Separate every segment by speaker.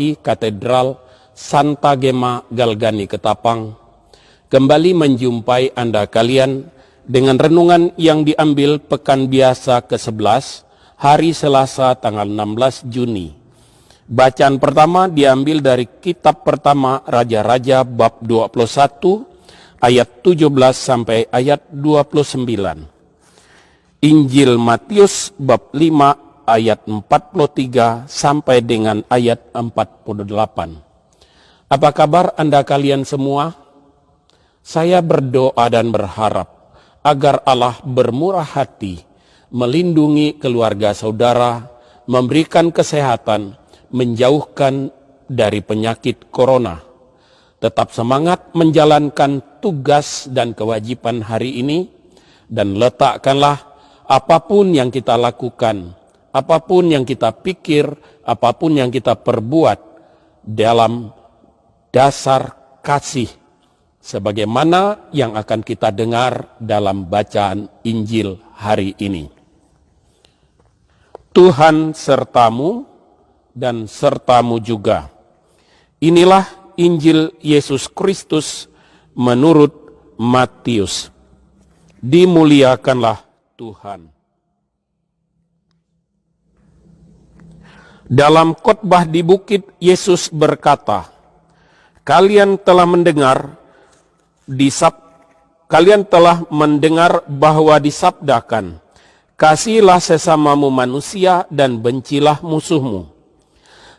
Speaker 1: memasuki Katedral Santa Gema Galgani Ketapang, kembali menjumpai Anda kalian dengan renungan yang diambil Pekan Biasa ke-11, hari Selasa tanggal 16 Juni. Bacaan pertama diambil dari kitab pertama Raja-Raja bab 21, ayat 17 sampai ayat 29. Injil Matius bab 5 ayat 43 sampai dengan ayat 48. Apa kabar Anda kalian semua? Saya berdoa dan berharap agar Allah bermurah hati, melindungi keluarga saudara, memberikan kesehatan, menjauhkan dari penyakit corona. Tetap semangat menjalankan tugas dan kewajiban hari ini, dan letakkanlah apapun yang kita lakukan, apapun yang kita pikir, apapun yang kita perbuat dalam dasar kasih, sebagaimana yang akan kita dengar dalam bacaan Injil hari ini. Tuhan sertamu dan sertamu juga. Inilah Injil Yesus Kristus menurut Matius. Dimuliakanlah Tuhan. Dalam khotbah di bukit, Yesus berkata, Kalian telah mendengar bahwa disabdakan, kasihilah sesamamu manusia dan bencilah musuhmu.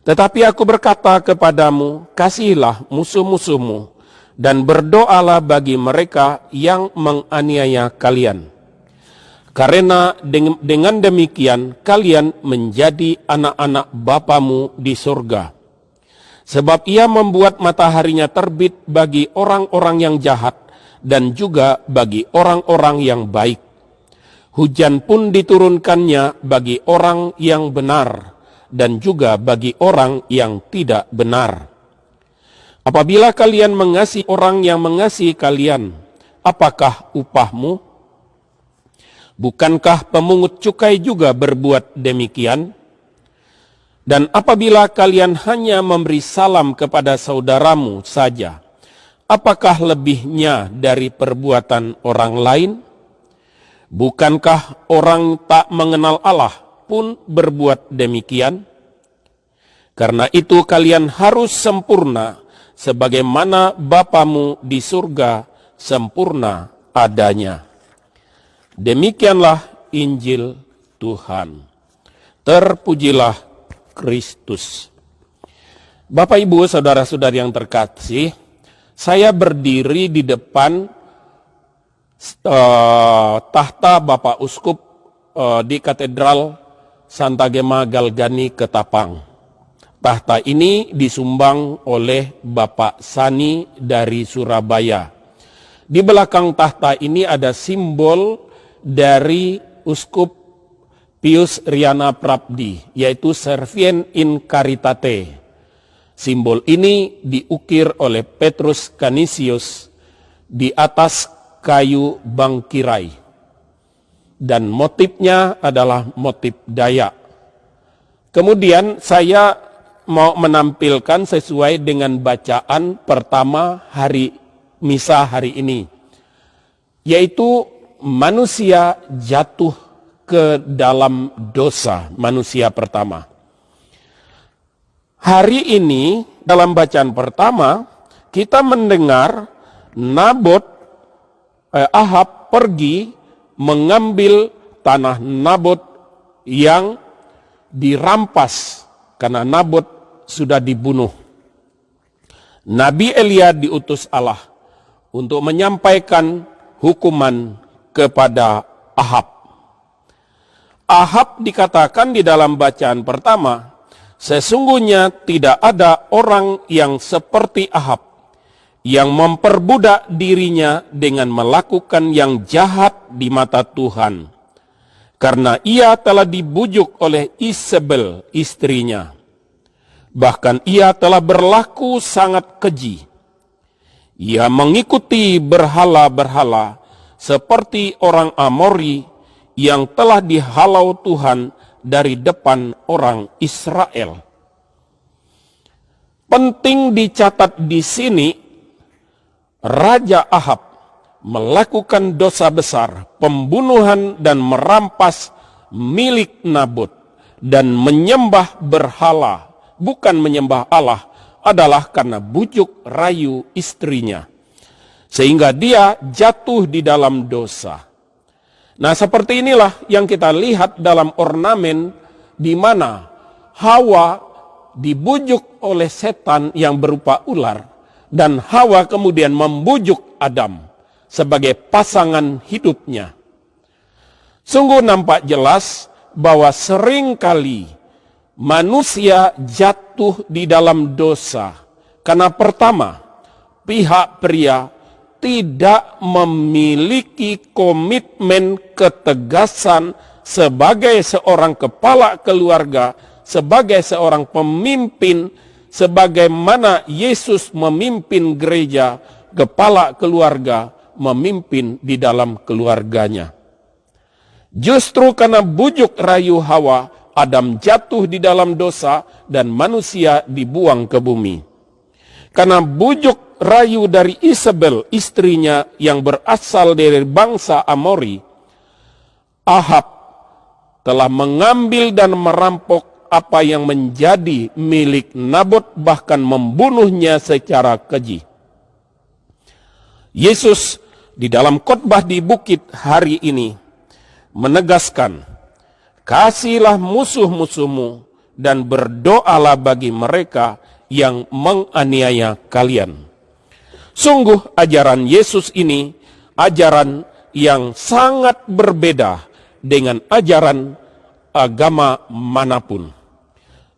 Speaker 1: Tetapi aku berkata kepadamu, kasihilah musuh-musuhmu dan berdoalah bagi mereka yang menganiaya kalian. Karena dengan demikian kalian menjadi anak-anak Bapamu di surga. Sebab ia membuat mataharinya terbit bagi orang-orang yang jahat dan juga bagi orang-orang yang baik. Hujan pun diturunkannya bagi orang yang benar dan juga bagi orang yang tidak benar. Apabila kalian mengasihi orang yang mengasihi kalian, apakah upahmu? Bukankah pemungut cukai juga berbuat demikian? Dan apabila kalian hanya memberi salam kepada saudaramu saja, apakah lebihnya dari perbuatan orang lain? Bukankah orang tak mengenal Allah pun berbuat demikian? Karena itu kalian harus sempurna, sebagaimana Bapamu di surga sempurna adanya. Demikianlah Injil Tuhan. Terpujilah Kristus. Bapak, Ibu, saudara-saudari yang terkasih, saya berdiri di depan tahta Bapak Uskup di Katedral Santa Gema Galgani Ketapang. Tahta ini disumbang oleh Bapak Sani dari Surabaya. Di belakang tahta ini ada simbol dari Uskup Pius Riana Prabdi, yaitu Servien in Caritate. Simbol ini diukir oleh Petrus Canisius di atas kayu bangkirai. Dan motifnya adalah motif Dayak. Kemudian saya mau menampilkan sesuai dengan bacaan pertama hari misa hari ini, yaitu manusia jatuh ke dalam dosa, manusia pertama. Hari ini dalam bacaan pertama kita mendengar Ahab pergi mengambil tanah Nabot yang dirampas karena Nabot sudah dibunuh. Nabi Elia diutus Allah untuk menyampaikan hukuman kepada Ahab. Ahab dikatakan di dalam bacaan pertama, sesungguhnya tidak ada orang yang seperti Ahab, yang memperbudak dirinya dengan melakukan yang jahat di mata Tuhan, karena ia telah dibujuk oleh Isabel istrinya. Bahkan ia telah berlaku sangat keji. Ia mengikuti berhala-berhala seperti orang Amori yang telah dihalau Tuhan dari depan orang Israel. Penting dicatat di sini, Raja Ahab melakukan dosa besar, pembunuhan dan merampas milik Nabot, dan menyembah berhala, bukan menyembah Allah, adalah karena bujuk rayu istrinya, sehingga dia jatuh di dalam dosa. Nah, seperti inilah yang kita lihat dalam ornamen di mana Hawa dibujuk oleh setan yang berupa ular, dan Hawa kemudian membujuk Adam sebagai pasangan hidupnya. Sungguh nampak jelas bahwa seringkali manusia jatuh di dalam dosa karena pertama, pihak pria tidak memiliki komitmen ketegasan sebagai seorang kepala keluarga, sebagai seorang pemimpin, sebagaimana Yesus memimpin gereja, kepala keluarga, memimpin di dalam keluarganya. Justru karena bujuk rayu Hawa, Adam jatuh di dalam dosa dan manusia dibuang ke bumi. Karena bujuk rayu dari Isabel, istrinya yang berasal dari bangsa Amori, Ahab telah mengambil dan merampok apa yang menjadi milik Nabot, bahkan membunuhnya secara keji. Yesus di dalam khotbah di bukit hari ini menegaskan, kasihilah musuh-musuhmu dan berdoalah bagi mereka yang menganiaya kalian. Sungguh ajaran Yesus ini ajaran yang sangat berbeda dengan ajaran agama manapun.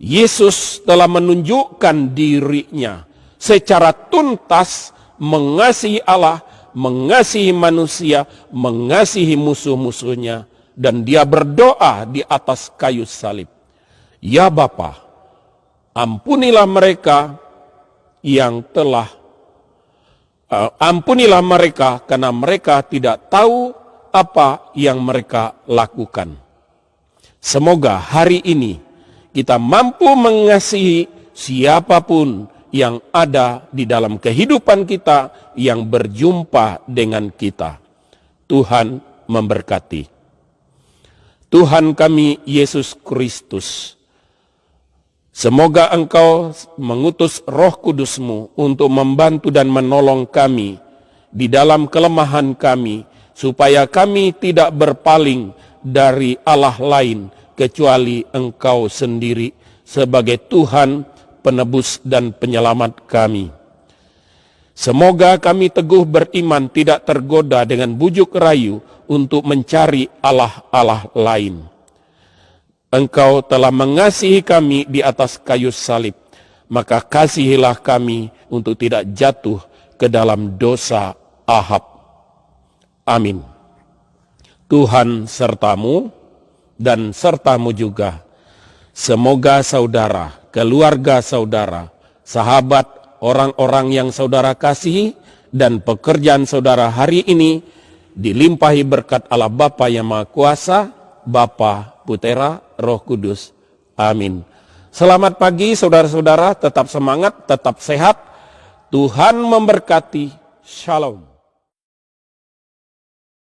Speaker 1: Yesus telah menunjukkan dirinya secara tuntas mengasihi Allah, mengasihi manusia, mengasihi musuh-musuhnya, dan dia berdoa di atas kayu salib. Ya Bapa, ampunilah mereka karena mereka tidak tahu apa yang mereka lakukan. Semoga hari ini kita mampu mengasihi siapapun yang ada di dalam kehidupan kita yang berjumpa dengan kita. Tuhan memberkati. Tuhan kami Yesus Kristus, semoga Engkau mengutus Roh Kudus-Mu untuk membantu dan menolong kami di dalam kelemahan kami, supaya kami tidak berpaling dari Allah lain kecuali Engkau sendiri sebagai Tuhan, penebus dan penyelamat kami. Semoga kami teguh beriman, tidak tergoda dengan bujuk rayu untuk mencari Allah-Allah lain. Engkau telah mengasihi kami di atas kayu salib, maka kasihilah kami untuk tidak jatuh ke dalam dosa Ahab. Amin. Tuhan sertamu dan sertamu juga. Semoga saudara, keluarga saudara, sahabat, orang-orang yang saudara kasihi, dan pekerjaan saudara hari ini dilimpahi berkat Allah Bapa yang Maha Kuasa, Bapa, Putera, Roh Kudus. Amin. Selamat pagi saudara-saudara, tetap semangat, tetap sehat. Tuhan memberkati. Shalom.